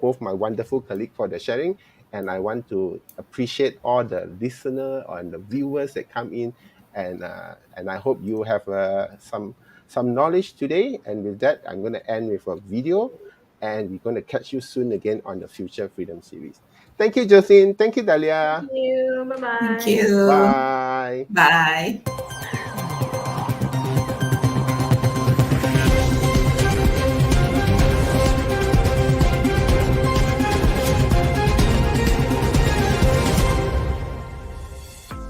both my wonderful colleagues for the sharing, and I want to appreciate all the listeners and the viewers that come in, and I hope you have some knowledge today. And with that, I'm going to end with a video, and we're going to catch you soon again on the Future Freedom series. Thank you, Jocelyn. Thank you, Dahlia.
Thank you. Bye-bye.
Thank you.
Bye.
Bye.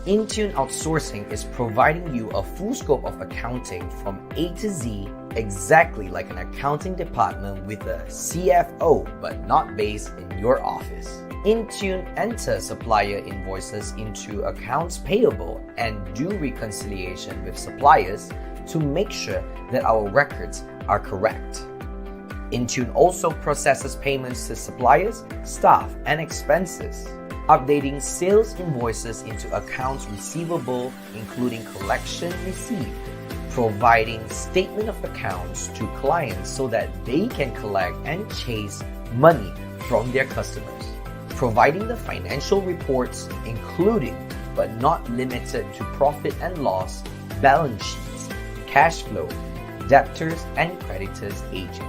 InTune Outsourcing is providing you a full scope of accounting from A to Z, exactly like an accounting department with a CFO, but not based in your office. InTune enters supplier invoices into accounts payable and do reconciliation with suppliers to make sure that our records are correct. InTune also processes payments to suppliers, staff, and expenses, updating sales invoices into accounts receivable, including collection received, providing statement of accounts to clients so that they can collect and chase money from their customers, providing the financial reports, including but not limited to profit and loss, balance sheets, cash flow, debtors and creditors aging,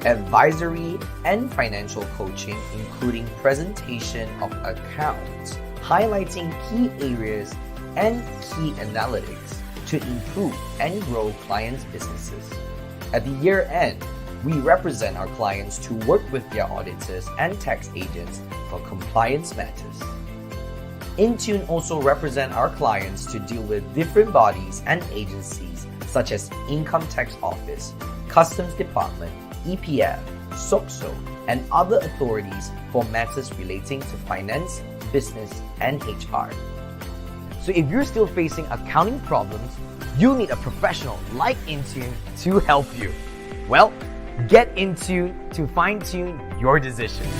advisory and financial coaching, including presentation of accounts, highlighting key areas and key analytics to improve and grow clients' businesses. At the year end, we represent our clients to work with their auditors and tax agents for compliance matters. InTune also represent our clients to deal with different bodies and agencies such as Income Tax Office, Customs Department, EPF, SOCSO, and other authorities for matters relating to finance, business, and HR. So if you're still facing accounting problems, you need a professional like InTune to help you. Well, get InTune to fine-tune your decisions.